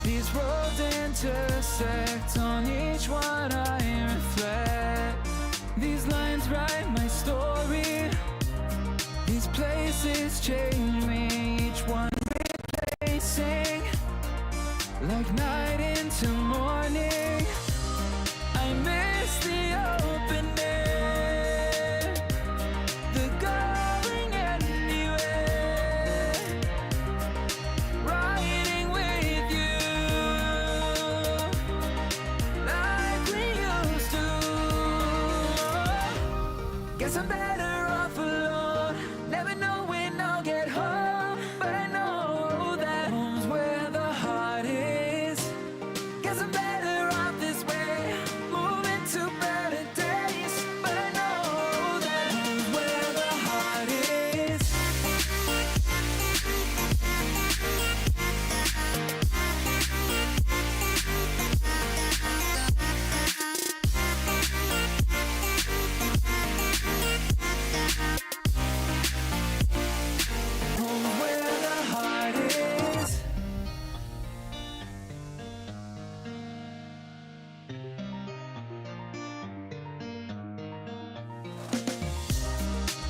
These roads intersect, on each one I reflect. These lines write my story. These places change me, each one replacing. Like night into morning, I miss the open air, the going anywhere, riding with you like we used to. Guess I'm better off alone, never know when I'll get home, but I know that home's where the heart is. Guess I'm better off this way, moving to better days, but I know that home's where the heart is. Home's where the heart is.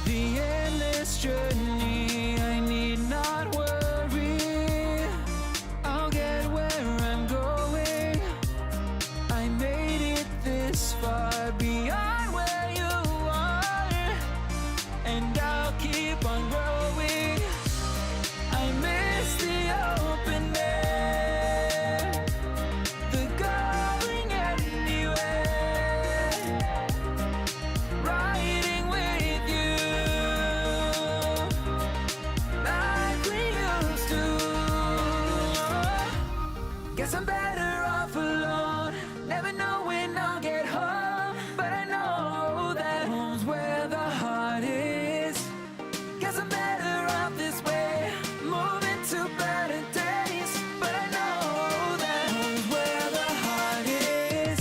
The endless journey, I need not worry, I'll get where I'm going. I made it this far, beyond where you are, and I'll keep on growing. I miss the open air, the going anywhere, riding with you like we used to. Guess I'm better off alone, never know when I'll get home, but I know that home's where the heart is. Guess I'm better off this way, moving to better days, but I know that home's where the heart is.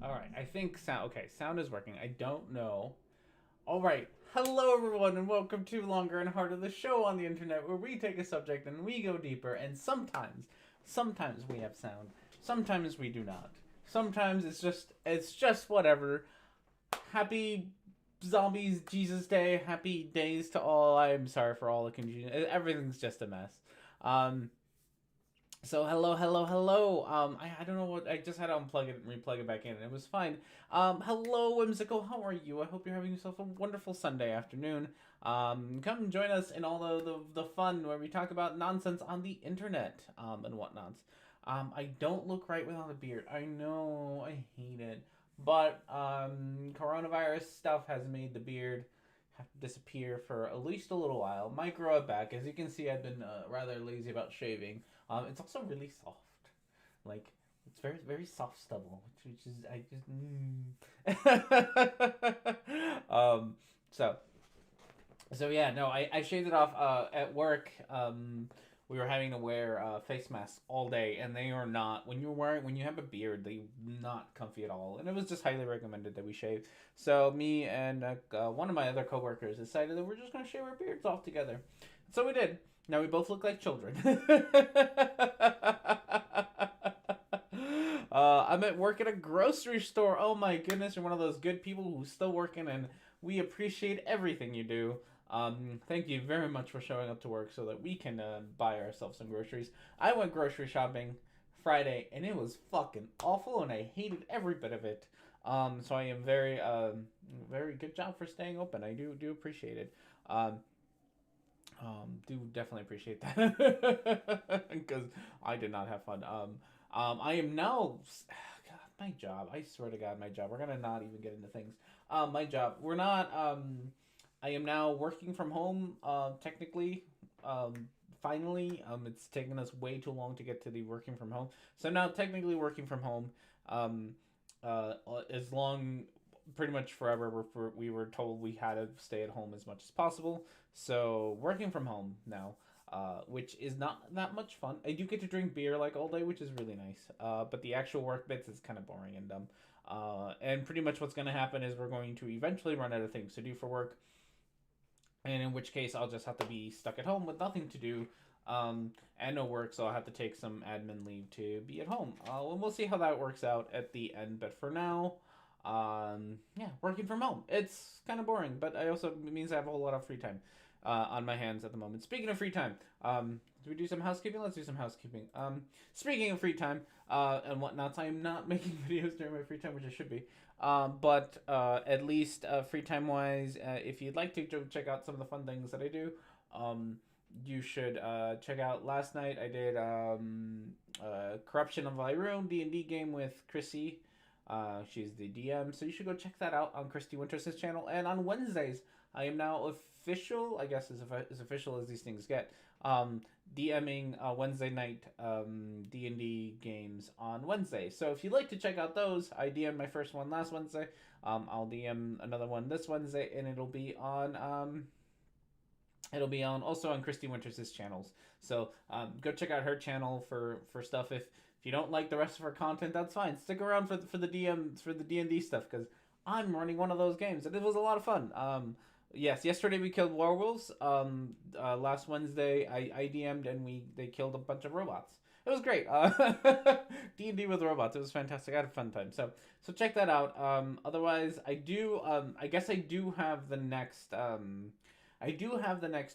All right, I think sound. Okay, sound is working. I don't know. All right, hello everyone, and welcome to Longer and Harder, the show on the internet where we take a subject and we go deeper. And sometimes we have sound. Sometimes we do not. Sometimes it's just whatever. Happy Zombies Jesus Day. Happy days to all. I'm sorry for all the confusion. Everything's just a mess. Um, so hello. I don't know what I just had to unplug it and replug it back in, and it was fine. Hello, whimsical. How are you? I hope you're having yourself a wonderful Sunday afternoon. Come join us in all the fun where we talk about nonsense on the internet, and whatnots. I don't look right without a beard. I know, I hate it, but coronavirus stuff has made the beard have to disappear for at least a little while. Might grow it back. As you can see, I've been rather lazy about shaving. It's also really soft. Like it's very soft stubble, which is um. So yeah, no, I shaved it off at work. We were having to wear face masks all day, and they are not when you have a beard, they not comfy at all. And it was just highly recommended that we shave. So me and one of my other coworkers decided that we're just gonna shave our beards off together. So we did. Now we both look like children. I'm at work at a grocery store. Oh my goodness, you're one of those good people who's still working, and we appreciate everything you do. Thank you very much for showing up to work so that we can buy ourselves some groceries. I went grocery shopping Friday, and it was fucking awful, and I hated every bit of it. So I am very good job for staying open. I do appreciate it. Do definitely appreciate that because I did not have fun. I am now. God, my job. I swear to God, my job. We're gonna not even get into things. My job. We're not. I am now working from home. Technically, finally, it's taken us way too long to get to the working from home. So now technically working from home. Um, as long pretty much forever we were told we had to stay at home as much as possible, so working from home now, which is not that much fun. I do get to drink beer like all day, which is really nice, but the actual work bits is kind of boring and dumb. And pretty much what's going to happen is we're going to eventually run out of things to do for work, and in which case I'll just have to be stuck at home with nothing to do, and no work, so I'll have to take some admin leave to be at home. And we'll see how that works out at the end, but for now, yeah, working from home. It's kind of boring, but I also it means I have a whole lot of free time on my hands at the moment. Speaking of free time, do we do some housekeeping? Let's do some housekeeping. Speaking of free time and whatnot, I am not making videos during my free time, which I should be. But at least free time wise, if you'd like to check out some of the fun things that I do, you should check out. Last night I did Corruption of Lyroon D&D game with Chrissy. She's the DM, so you should go check that out on Christy Winters' channel. And on Wednesdays, I am now official, I guess as official as these things get, DMing Wednesday night D&D games on Wednesday. So if you'd like to check out those, I DM'd my first one last Wednesday. I'll DM another one this Wednesday, and it'll be on also on Christy Winters' channels. So go check out her channel for stuff. If you don't like the rest of her content, that's fine. Stick around for the D&D stuff, because I'm running one of those games, and it was a lot of fun. Yes, yesterday we killed werewolves. Last Wednesday I DM'd and they killed a bunch of robots. It was great. D&D with robots. It was fantastic. I had a fun time. So check that out. Otherwise, I guess I do have the next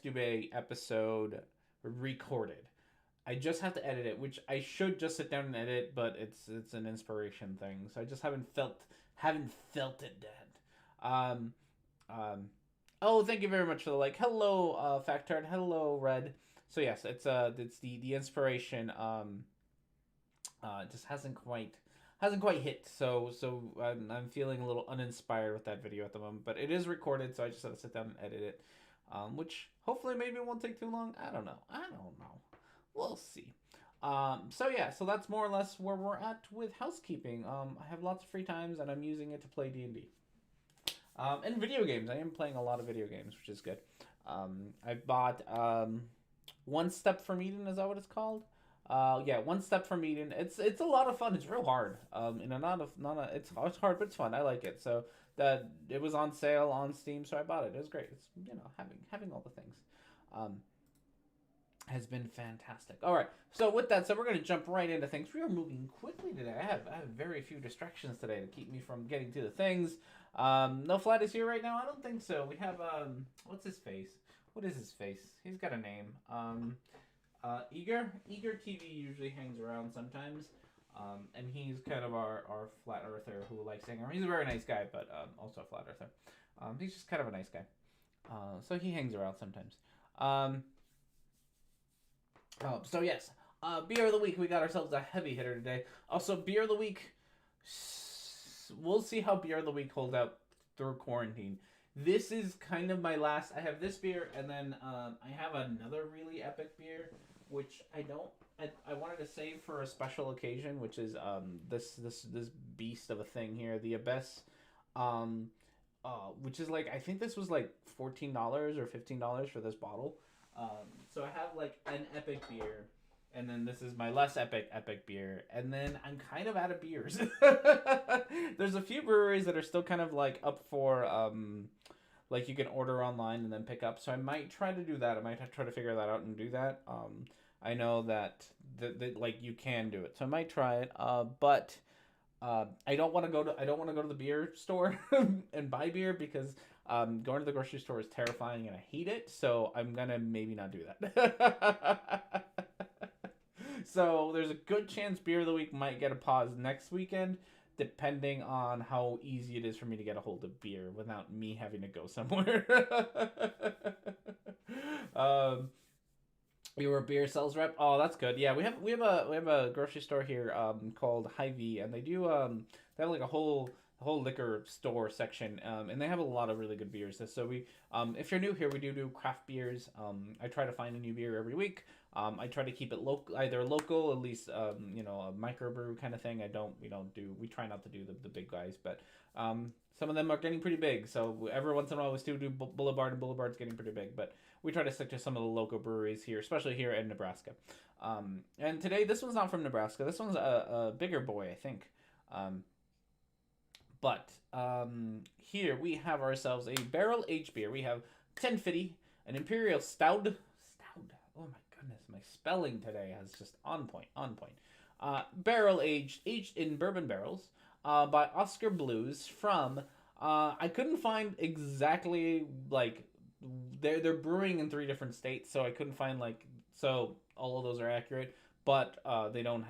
Dubé episode recorded. I just have to edit it, which I should just sit down and edit, but it's an inspiration thing, so I just haven't felt it yet. Oh, thank you very much for the like. Hello, Factard. Hello, Red. So yes, it's the inspiration. Just hasn't quite hit. So I'm feeling a little uninspired with that video at the moment, but it is recorded, so I just have to sit down and edit it. Which hopefully maybe it won't take too long. I don't know. We'll see. So yeah, so that's more or less where we're at with housekeeping. I have lots of free times, and I'm using it to play D&D. And video games. I am playing a lot of video games, which is good. I bought One Step from Eden. Is that what it's called? Yeah, one step from eating. It's a lot of fun. It's real hard. And it's hard, but it's fun. I like it. So that it was on sale on Steam, so I bought it. It was great. It's having all the things. Um, has been fantastic. All right. So with that said, we're going to jump right into things. We are moving quickly today. I have very few distractions today to keep me from getting to the things. No Flat is here right now. I don't think so. We have what's his face? What is his face? He's got a name. Eager TV usually hangs around sometimes. And he's kind of our flat earther who likes hanging around. He's a very nice guy, but also a flat earther. He's just kind of a nice guy. So he hangs around sometimes. So yes, beer of the week. We got ourselves a heavy hitter today. Also, beer of the week. We'll see how beer of the week holds out through quarantine. This is kind of my last. I have this beer, and then I have another really epic beer, which I wanted to save for a special occasion, which is this beast of a thing here, the Abyss, which is like, I think this was like $14 or $15 for this bottle. So I have like an epic beer, and then this is my less epic beer, and then I'm kind of out of beers. There's a few breweries that are still kind of like up for like you can order online and then pick up. So I might try to do that. I might try to figure that out and do that. I know that like you can do it, so I might try it. But I don't want to go to the beer store and buy beer because going to the grocery store is terrifying and I hate it. So I'm gonna maybe not do that. So there's a good chance beer of the week might get a pause next weekend, depending on how easy it is for me to get a hold of beer without me having to go somewhere. We were a beer sales rep. Oh, that's good. Yeah, we have a grocery store here called Hy-Vee, and they have like a whole liquor store section, and they have a lot of really good beers. So we if you're new here, we do craft beers. I try to find a new beer every week. I try to keep it either local, at least a microbrew kind of thing. We try not to do the big guys, but some of them are getting pretty big. So every once in a while we still do Boulevard, and Boulevard's getting pretty big, but we try to stick to some of the local breweries here, especially here in Nebraska. And today, this one's not from Nebraska. This one's a bigger boy, I think. But here we have ourselves a barrel aged beer. We have 1050, an Imperial Stout. Oh my goodness, my spelling today has just on point. Barrel aged in bourbon barrels by Oscar Blues from. I couldn't find exactly like they're brewing in 3 different states, so I couldn't find so all of those are accurate. But they don't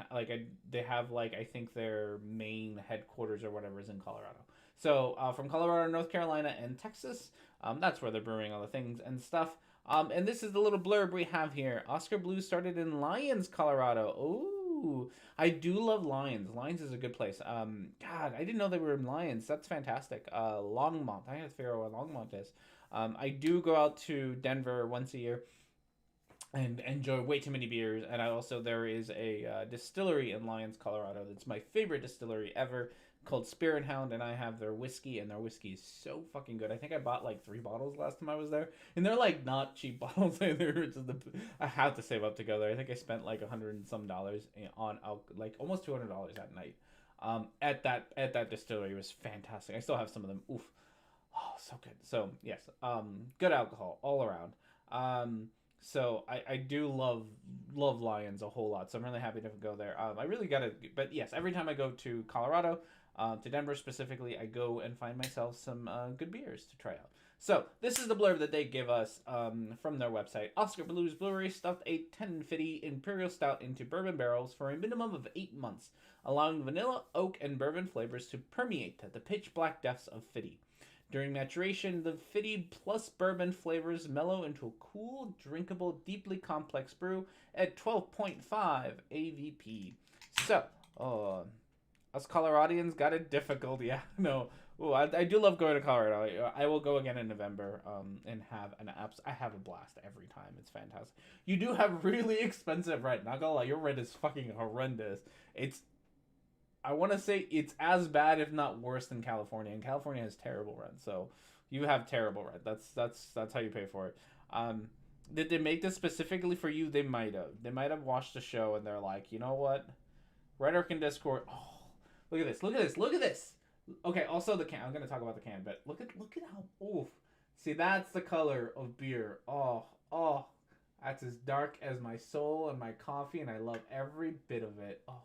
they have I think their main headquarters or whatever is in Colorado. So from Colorado, North Carolina, and Texas, that's where they're brewing all the things and stuff. And this is the little blurb we have here. Oscar Blues started in Lyons, Colorado. Ooh, I do love Lyons. Lyons is a good place. God, I didn't know they were in Lyons. That's fantastic. Longmont. I have to figure out what Longmont is. I do go out to Denver once a year and enjoy way too many beers. And there is a distillery in Lyons, Colorado that's my favorite distillery ever, called Spirit Hound, and I have their whiskey, and their whiskey is so fucking good. I think I bought 3 bottles last time I was there, and they're not cheap bottles either. I have to save up to go there. I think I spent $100 and some on almost $200 that night. At that distillery. It was fantastic. I still have some of them. Oof. Oh, so good. So yes, good alcohol all around. So I do love Lyons a whole lot. So I'm really happy to go there. I really gotta, but yes, every time I go to Colorado, to Denver specifically, I go and find myself some good beers to try out. So this is the blurb that they give us from their website. Oscar Blues Brewery stuffed a 1050 Imperial Stout into bourbon barrels for a minimum of 8 months, allowing vanilla, oak, and bourbon flavors to permeate the pitch black depths of Fitty. During maturation, the Fitty plus bourbon flavors mellow into a cool, drinkable, deeply complex brew at 12.5 AVP. So, us Coloradians got it difficult, yeah. No, ooh, I do love going to Colorado. I will go again in November and have I have a blast every time. It's fantastic. You do have really expensive rent. Not gonna lie, your rent is fucking horrendous. I want to say it's as bad, if not worse, than California. And California has terrible rent, so you have terrible rent. That's how you pay for it. Did they make this specifically for you? They might have. They might have watched the show and they're like, you know what? Rhetoric and Discourse. Oh, look at this! Look at this! Look at this! Okay. Also, the can. I'm gonna talk about the can, but look at how. Oof. See, that's the color of beer. Oh, oh. That's as dark as my soul and my coffee, and I love every bit of it. Oh.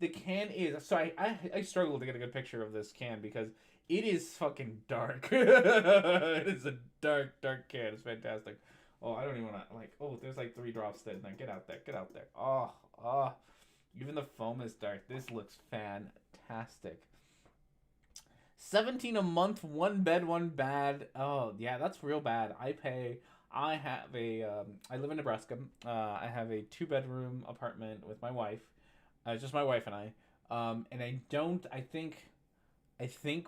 The can is so I struggle to get a good picture of this can because it is fucking dark. It is a dark can. It's fantastic. Oh, I don't even want to like. Oh, there's like 3 drops there. Now get out there. Get out there. Oh, oh. Even the foam is dark. This looks fantastic. 17 a month, 1 bed, 1 bad. Oh yeah, that's real bad. I have a. I live in Nebraska. I have a 2-bedroom apartment with my wife. Just my wife and I. And I don't. I think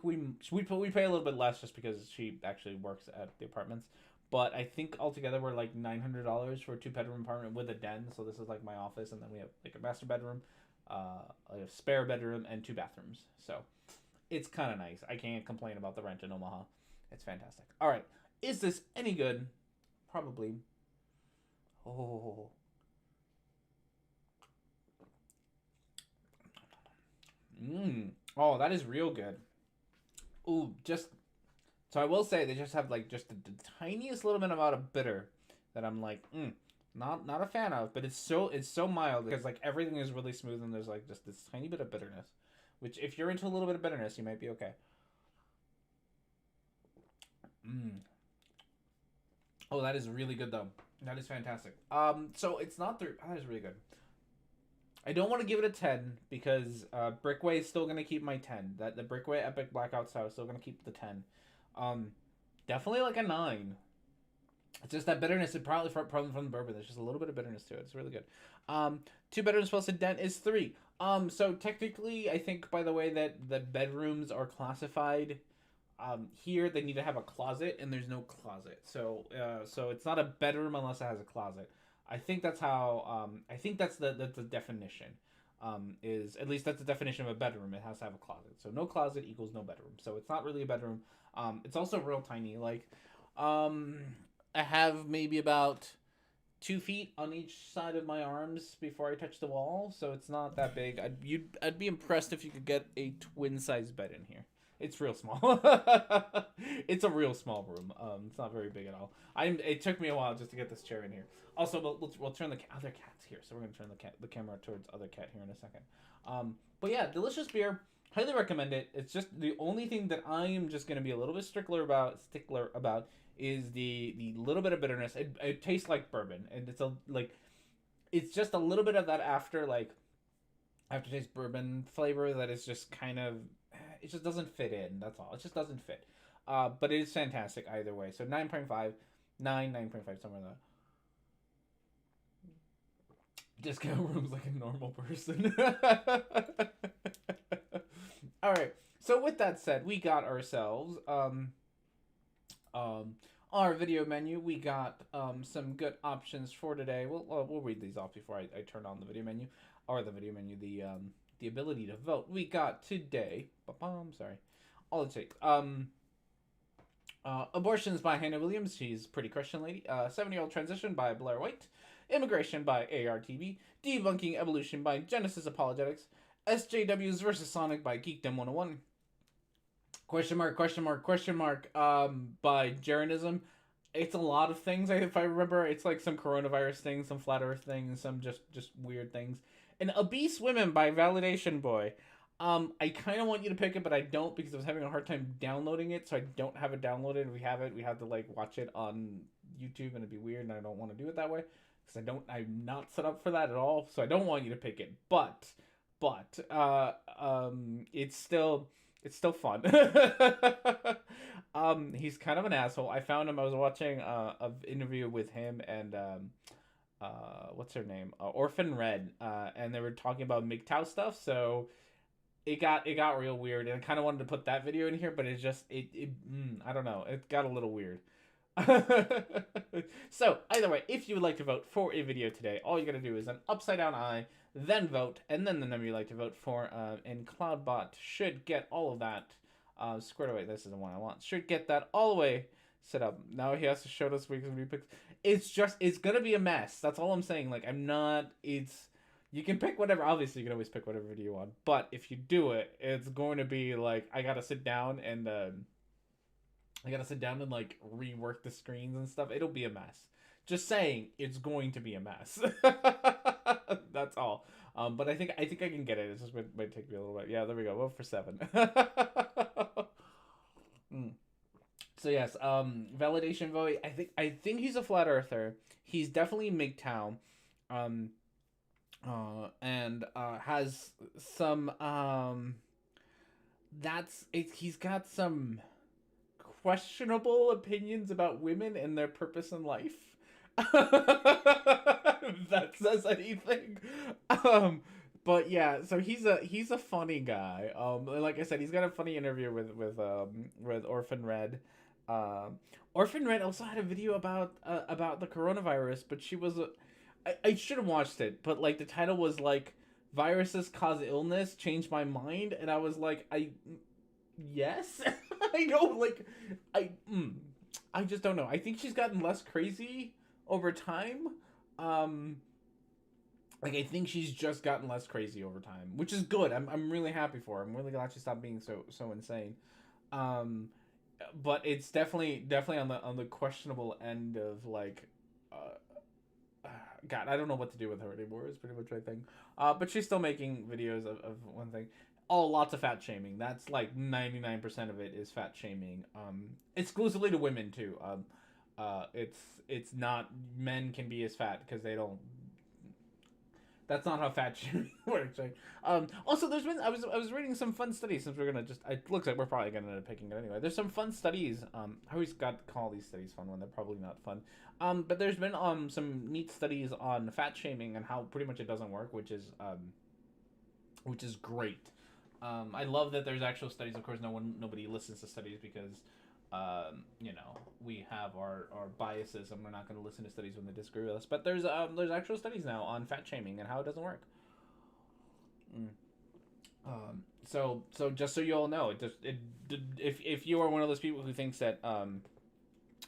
we pay a little bit less just because she actually works at the apartments. But I think altogether we're like $900 for a 2-bedroom apartment with a den. So this is like my office, and then we have like a master bedroom, a spare bedroom, and 2 bathrooms. So it's kind of nice. I can't complain about the rent in Omaha. It's fantastic. All right, is this any good? Probably. Oh. Oh, that is real good. Ooh, just so I will say they just have like just the tiniest little bit amount of bitter that I'm like, not a fan of, but it's so mild because like everything is really smooth and there's like just this tiny bit of bitterness, which if you're into a little bit of bitterness, you might be okay. Oh, that is really good though. That is fantastic. So it's not through. That is really good. I don't want to give it a 10 because Brickway is still going to keep my 10. That the Brickway Epic Blackout Style is still going to keep the 10. Definitely like a 9. It's just that bitterness is probably from the bourbon. There's just a little bit of bitterness to it. It's really good. 2 bedrooms plus a den is 3. So technically, I think by the way that the bedrooms are classified, here they need to have a closet, and there's no closet. So it's not a bedroom unless it has a closet. I think that's how. I think that's the definition. Is at least that's the definition of a bedroom. It has to have a closet. So no closet equals no bedroom. So it's not really a bedroom. It's also real tiny. Like, I have maybe about 2 feet on each side of my arms before I touch the wall. So it's not that big. I'd be impressed if you could get a twin size bed in here. It's real small. It's a real small room. It's not very big at all. It took me a while just to get this chair in here. Also, we'll turn the other cat's here, so we're gonna turn the camera towards other cat here in a second. But yeah, delicious beer. Highly recommend it. It's just the only thing that I am just gonna be a little bit stickler about is the little bit of bitterness. It tastes like bourbon, and it's just a little bit of that aftertaste bourbon flavor that is just kind of. It just doesn't fit in. That's all. It just doesn't fit. But it is fantastic either way. So 9.5, 9.5, somewhere like that. Discount room's like a normal person. All right. So with that said, we got ourselves our video menu. We got some good options for today. We'll read these off before I turn on the video menu the ability to vote. We got today. Sorry. All it takes. Abortions by Hannah Williams. She's a pretty Christian lady. 7-Year-Old Transition by Blair White. Immigration by ARTV. Debunking Evolution by Genesis Apologetics. SJWs versus Sonic by Geekdom 101. Question mark by Jeranism. It's a lot of things, if I remember. It's like some coronavirus things, some flat earth things, some just weird things. And Obese Women by Validation Boy. I kind of want you to pick it, but I don't because I was having a hard time downloading it, so I don't have it downloaded. If we have it, we have to like watch it on YouTube, and it'd be weird, and I don't want to do it that way because I'm not set up for that at all. So I don't want you to pick it, but it's still fun. He's kind of an asshole. I found him. I was watching an interview with him and what's her name? Orphan Red. And they were talking about MGTOW stuff. So it got real weird, and I kind of wanted to put that video in here, but it just I don't know. It got a little weird. So either way, if you would like to vote for a video today, all you gotta do is an upside down eye, then vote, and then the number you like to vote for. And Cloudbot should get all of that squared away. This is the one I want. Should get that all the way set up. Now he has to show us weeks when he picks. It's gonna be a mess. That's all I'm saying. Like I'm not. It's you can pick whatever. Obviously, you can always pick whatever video you want. But if you do it, it's going to be like I gotta sit down and like rework the screens and stuff. It'll be a mess. Just saying, it's going to be a mess. That's all. But I think I can get it. It's just might take me a little bit. Yeah, there we go. Vote for 7. Mm. So yes, validation vote. I think he's a flat earther. He's definitely MGTOW. Um, and has some he's got some questionable opinions about women and their purpose in life. That says anything. But yeah, so he's a funny guy. Like I said, he's got a funny interview with Orphan Red. Orphan Red also had a video about the coronavirus, but she was I should have watched it, but like the title was like viruses cause illness, change my mind, and I was like, yes. I know, like I just don't know. I think she's gotten less crazy over time. Like I think she's just gotten less crazy over time, which is good. I'm really happy for her. I'm really glad she stopped being so insane. But it's definitely on the questionable end of like God, I don't know what to do with her anymore. Is pretty much my thing. But she's still making videos of one thing. Oh, lots of fat shaming. That's like 99% of it is fat shaming. Exclusively to women too. It's not men can be as fat because they don't. That's not how fat shaming works, right? Also, there's been I was reading some fun studies since we're gonna just. It looks like we're probably gonna end up picking it anyway. There's some fun studies. I always got to call these studies fun when they're probably not fun. But there's been some neat studies on fat shaming and how pretty much it doesn't work, which is great. I love that there's actual studies. Of course, nobody listens to studies because we have our biases and we're not going to listen to studies when they disagree with us. But there's actual studies now on fat shaming and how it doesn't work. So just so you all know, if you are one of those people who thinks that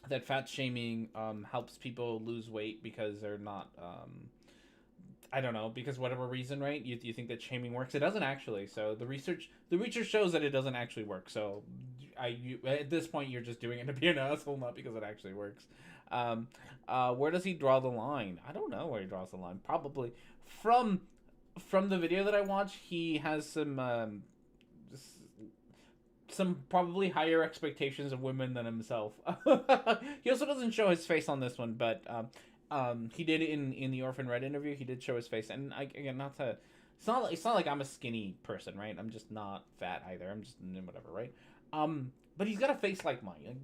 that fat shaming helps people lose weight because they're not I don't know, because whatever reason, right? You think that shaming works? It doesn't actually. So the research shows that it doesn't actually work. So at this point you're just doing it to be an asshole, not because it actually works. Where does he draw the line? I don't know where he draws the line. Probably from the video that I watched, he has some probably higher expectations of women than himself. He also doesn't show his face on this one, but he did in the Orphan Red interview. He did show his face, and again, not to. It's not like I'm a skinny person, right? I'm just not fat either. I'm just whatever, right? But he's got a face like mine,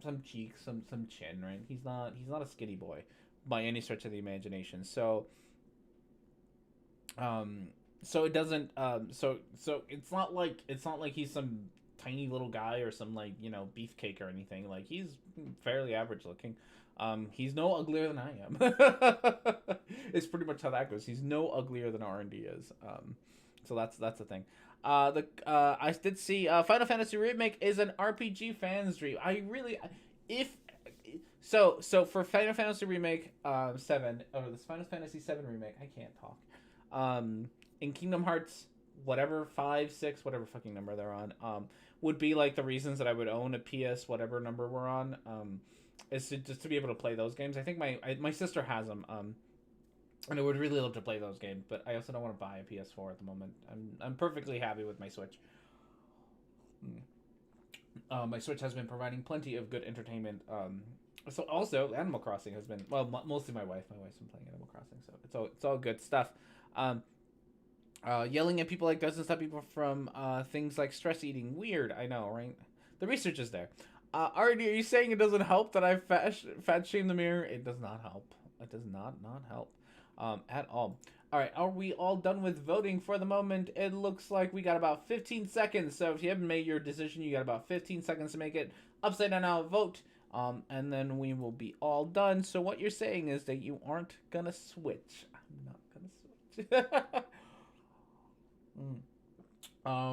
some cheeks, some chin, right? He's not a skinny boy by any stretch of the imagination. So it doesn't so it's not like he's some tiny little guy or some like beefcake or anything. Like he's fairly average looking. He's no uglier than I am. It's pretty much how that goes. He's no uglier than R&D is. So that's the thing. I did see Final Fantasy Remake is an RPG fan's dream. So for Final Fantasy Remake 7 or this Final Fantasy 7 remake, I can't talk. In Kingdom Hearts whatever 5, 6, whatever fucking number they're on, would be like the reasons that I would own a PS whatever number we're on. Is just to be able to play those games. I think my sister has them. And I would really love to play those games, but I also don't want to buy a PS4 at the moment. I'm perfectly happy with my Switch. My Switch has been providing plenty of good entertainment. So also Animal Crossing has been mostly my wife. My wife's been playing Animal Crossing, so it's all good stuff. Yelling at people doesn't stop people from things like stress eating. Weird, I know, right? The research is there. Artie, are you saying it doesn't help that I fat shame the mirror? It does not help. It does not help at all. All right, are we all done with voting for the moment? It looks like we got about 15 seconds. So if you haven't made your decision, you got about 15 seconds to make it. Upside down now, vote. And then we will be all done. So what you're saying is that you aren't gonna switch. I'm not gonna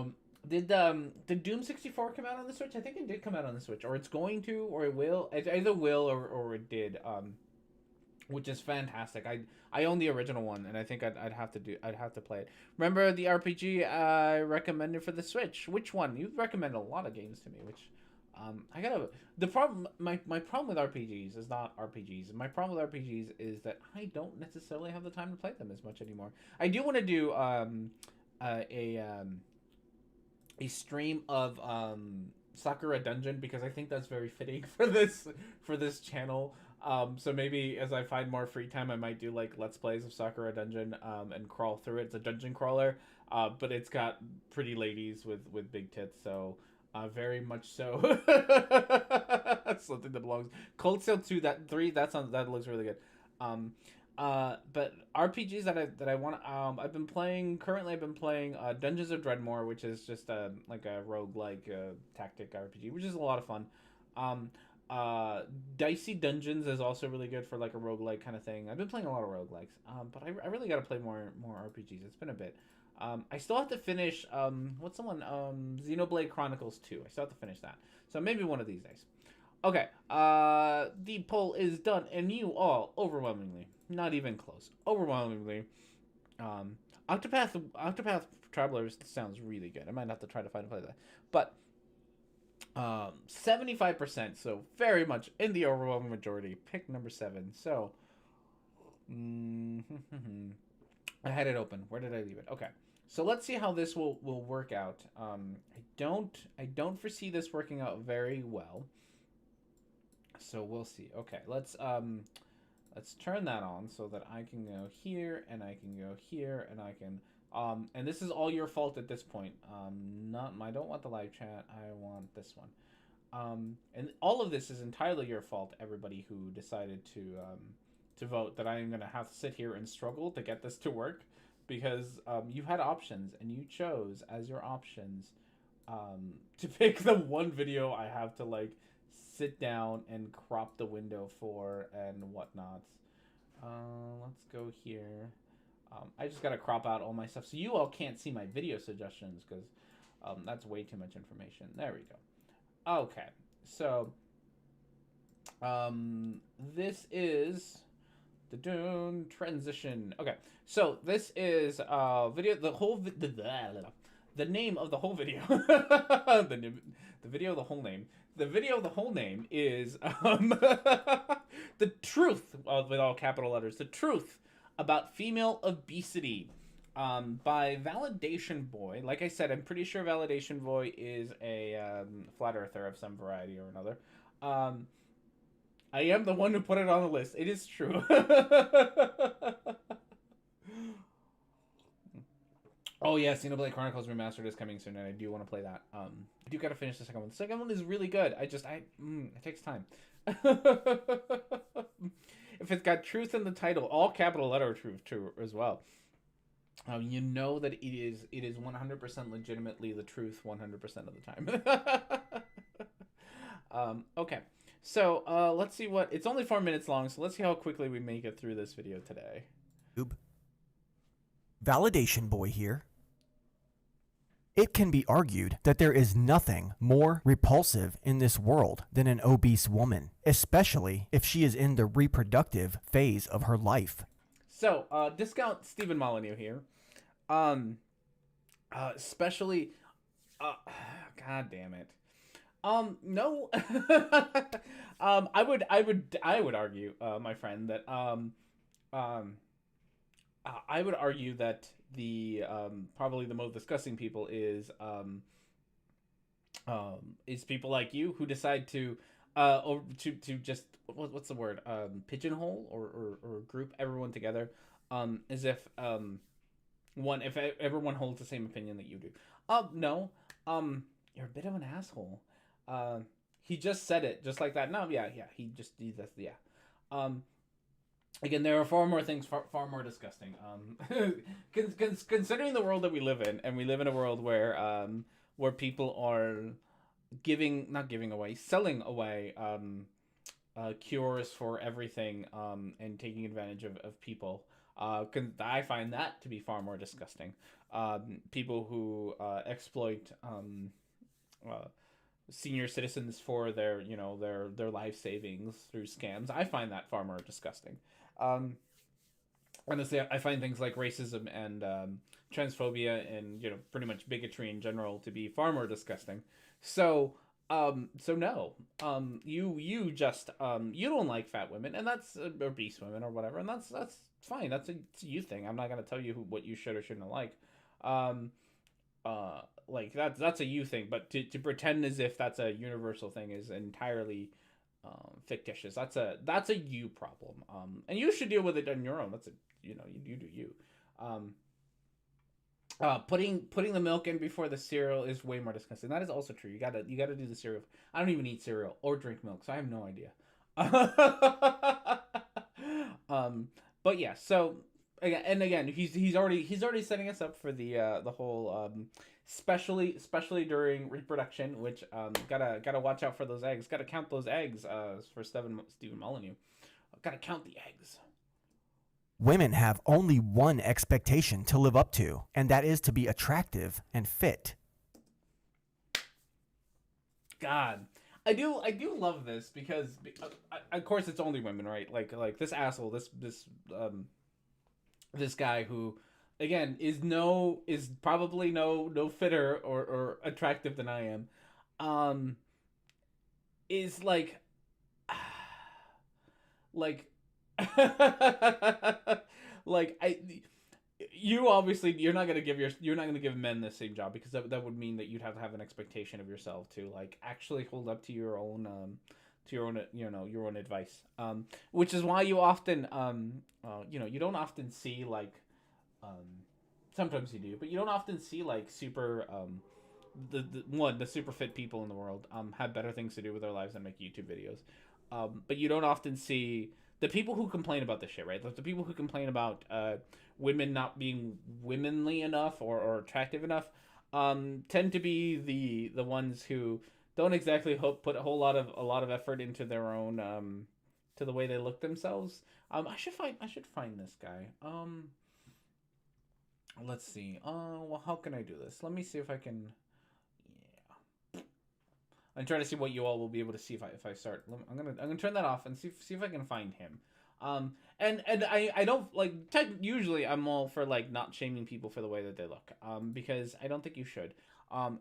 switch. did Doom 64 come out on the Switch? I think it did come out on the Switch, or it's going to, or it will. It either will or it did. Which is fantastic. I own the original one, and I think I'd have to play it. Remember the RPG I recommended for the Switch? Which one? You've recommended a lot of games to me, which I gotta. The problem, my problem with RPGs is not RPGs. My problem with RPGs is that I don't necessarily have the time to play them as much anymore. I do want to do a stream of Sakura Dungeon, because I think that's very fitting for this channel. So maybe as I find more free time, I might do like Let's Plays of Sakura Dungeon and crawl through it. It's a dungeon crawler, but it's got pretty ladies with big tits, so very much so. Something that belongs. Cold Steel 2, that looks really good. But RPGs that I want, I've been playing Dungeons of Dreadmore, which is just like a roguelike tactic RPG, which is a lot of fun. Dicey Dungeons is also really good for like a roguelike kind of thing. I've been playing a lot of roguelikes, but I really got to play more RPGs. It's been a bit. I still have to finish Xenoblade Chronicles 2. I still have to finish that, so maybe one of these days. Okay, the poll is done, and you all overwhelmingly, not even close, overwhelmingly, Octopath Travelers sounds really good. I might have to try to find a play that, but 75%, so very much in the overwhelming majority, pick number 7. So I had it open. Where did I leave it? Okay, so let's see how this will work out. I don't foresee this working out very well, so we'll see. Okay, let's turn that on so that I can go here, and I can go here, and I can and this is all your fault at this point. I don't want the live chat. I want this one. And all of this is entirely your fault, everybody who decided to vote, that I am going to have to sit here and struggle to get this to work, because you had options, and you chose as your options to pick the one video I have to like sit down and crop the window for and whatnot. Let's go here. I just gotta crop out all my stuff so you all can't see my video suggestions, because that's way too much information. There we go. Okay, so this is the Dune transition. Okay, so this is video. The name of the whole video. the video of the whole name. The video of the whole name is the truth, with all capital letters. The truth about female obesity, by Validation Boy. Like I said, I'm pretty sure Validation Boy is a flat earther of some variety or another. I am the one who put it on the list. It is true. Oh yeah, Xenoblade Chronicles Remastered is coming soon, and I do want to play that. I do gotta finish the second one. The second one is really good. It takes time. If it's got truth in the title, all capital letter truth too as well, you know that it is 100% legitimately the truth 100% of the time. Okay, so let's see what it's only 4 minutes long, so let's see how quickly we make it through this video today. Validation Boy here. It can be argued that there is nothing more repulsive in this world than an obese woman, especially if she is in the reproductive phase of her life. So, discount Stephen Molyneux here. Especially, god damn it. No. I would argue, my friend, that I would argue that the probably the most disgusting people is people like you who decide to just what's the word, pigeonhole or group everyone together, as if if everyone holds the same opinion that you do. No, you're a bit of an asshole. He just said it just like that. No, yeah, that's yeah. Again, there are far more things far more disgusting. Considering the world that we live in, and we live in a world where people are selling away cures for everything, and taking advantage of people. I find that to be far more disgusting. People who exploit senior citizens for their their life savings through scams. I find that far more disgusting. Um, Honestly, I find things like racism and transphobia and pretty much bigotry in general to be far more disgusting. So so no, you just you don't like fat women, and that's obese women or whatever, and that's fine. It's a you thing. I'm not gonna tell you what you should or shouldn't like. Um, like that's a you thing, but to pretend as if that's a universal thing is entirely fictitious. That's a you problem. And you should deal with it on your own. That's a you do you. Um, putting the milk in before the cereal is way more disgusting. That is also true. You gotta do the cereal. I don't even eat cereal or drink milk, so I have no idea. um, but yeah. So again, he's already setting us up for the whole especially during reproduction, which gotta watch out for those eggs. Gotta count those eggs. For Stephen Molyneux, gotta count the eggs. Women have only one expectation to live up to, and that is to be attractive and fit. God, I do love this because of course it's only women, right? Like this asshole, this guy who, again, is probably no fitter or attractive than I am, is like like like you obviously you're not gonna give men the same job, because that would mean that you'd have to have an expectation of yourself to like actually hold up to your own your own advice, which is why you often you don't often see like sometimes you do, but you don't often see like super the super fit people in the world have better things to do with their lives than make YouTube videos. But you don't often see the people who complain about this shit, right? The people who complain about women not being womanly enough or attractive enough tend to be the ones who don't exactly put a lot of effort into their own to the way they look themselves. I should find this guy. Let's see. Well, how can I do this? Let me see if I can. Yeah. I'm trying to see what you all will be able to see if I start. I'm gonna turn that off and see if I can find him. And I don't like usually I'm all for like not shaming people for the way that they look. Because I don't think you should.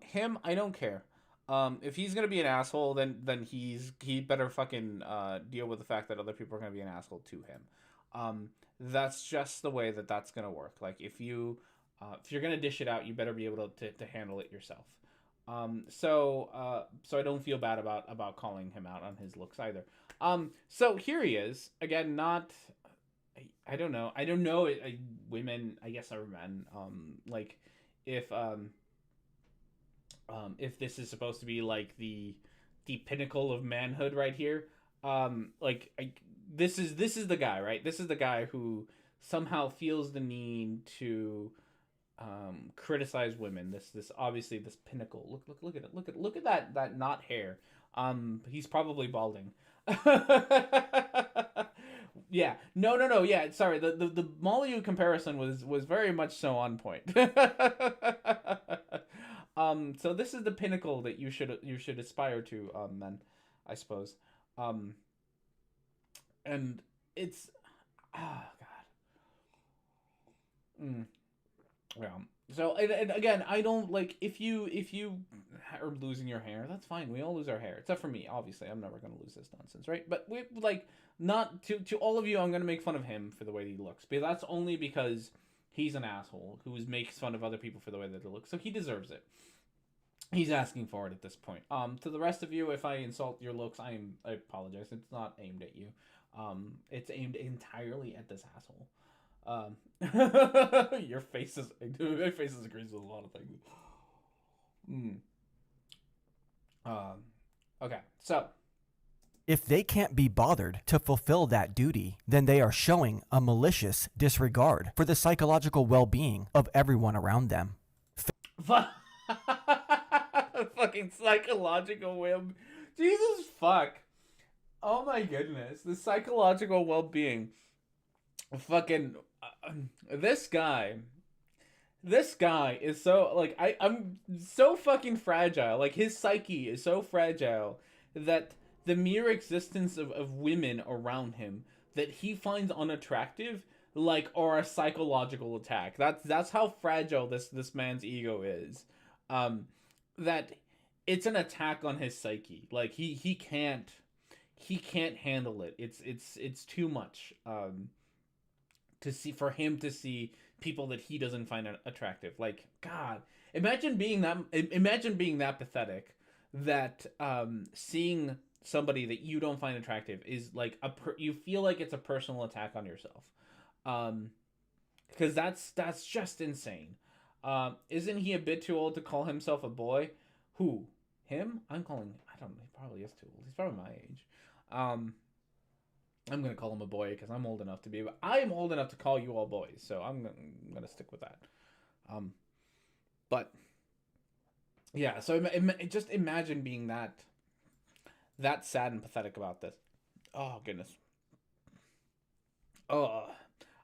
Him, I don't care. If he's gonna be an asshole, then he better fucking deal with the fact that other people are gonna be an asshole to him. That's just the way that's gonna work. Like if you're gonna dish it out, you better be able to handle it yourself. So I don't feel bad about calling him out on his looks either. So here he is again. Not, I don't know. Women, I guess, are men. Like if this is supposed to be like the pinnacle of manhood right here. This is the guy, right? This is the guy who somehow feels the need to criticize women. This obviously this pinnacle. Look at it. Look at that not hair. He's probably balding. Yeah. No. Yeah. Sorry. The Molyneux comparison was very much so on point. So this is the pinnacle that you should aspire to, men, I suppose. And it's God. Yeah. So and again, I don't like if you are losing your hair, that's fine. We all lose our hair, except for me. Obviously, I'm never gonna lose this nonsense, right? But we like not to all of you. I'm gonna make fun of him for the way he looks, but that's only because he's an asshole who makes fun of other people for the way that they look. So he deserves it. He's asking for it at this point. To the rest of you, if I insult your looks, I apologize. It's not aimed at you. It's aimed entirely at this asshole. Your face is my face agrees with a lot of things. Okay, so If they can't be bothered to fulfill that duty, then they are showing a malicious disregard for the psychological well-being of everyone around them. fucking psychological well, Jesus fuck. Oh my goodness, the psychological well-being. Fucking this guy is so like I'm so fucking fragile. Like his psyche is so fragile that the mere existence of women around him that he finds unattractive like are a psychological attack. That's how fragile this man's ego is. That it's an attack on his psyche. Like he can't handle it. It's too much. To see for him to see people that he doesn't find attractive. Like God, imagine being that pathetic that seeing somebody that you don't find attractive is like you feel like it's a personal attack on yourself. Because that's just insane. Isn't he a bit too old to call himself a boy? Who? Him? I don't know, he probably is too old. He's probably my age. I'm gonna call him a boy because I'm old enough to be. But I am old enough to call you all boys, so I'm gonna stick with that. But yeah, so just imagine being that sad and pathetic about this. Oh goodness. Oh,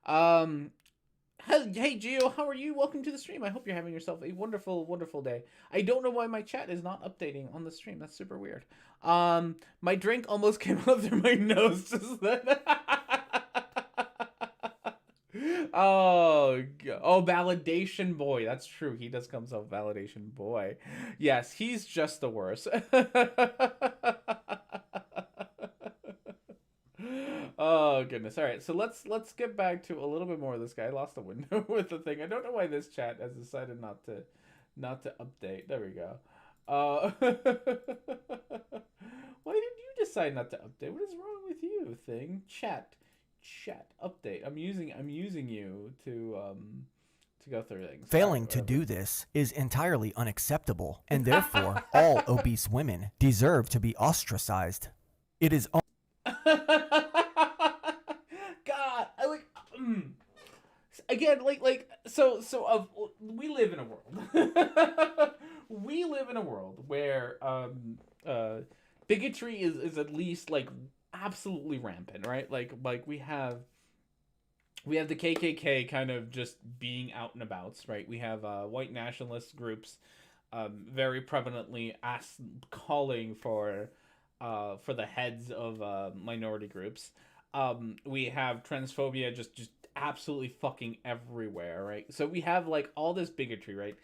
hey Gio, how are you? Welcome to the stream. I hope you're having yourself a wonderful, wonderful day. I don't know why my chat is not updating on the stream. That's super weird. My drink almost came out through my nose just then. Oh, validation boy. That's true. He does come self validation boy. Yes, he's just the worst. Oh goodness. All right, so let's get back to a little bit more of this guy. I lost a window with the thing. I don't know why this chat has decided not to update. There we go. Why did you decide not to update? What is wrong with you, thing? Chat update. I'm using you to go through things. Failing to do this is entirely unacceptable, and therefore all obese women deserve to be ostracized. It is God, I like again so we live in a world. We live in a world where bigotry is at least like absolutely rampant, right? Like we have the KKK kind of just being out and about, right? We have white nationalist groups very prevalently calling for the heads of minority groups. We have transphobia just absolutely fucking everywhere, right? So we have like all this bigotry, right?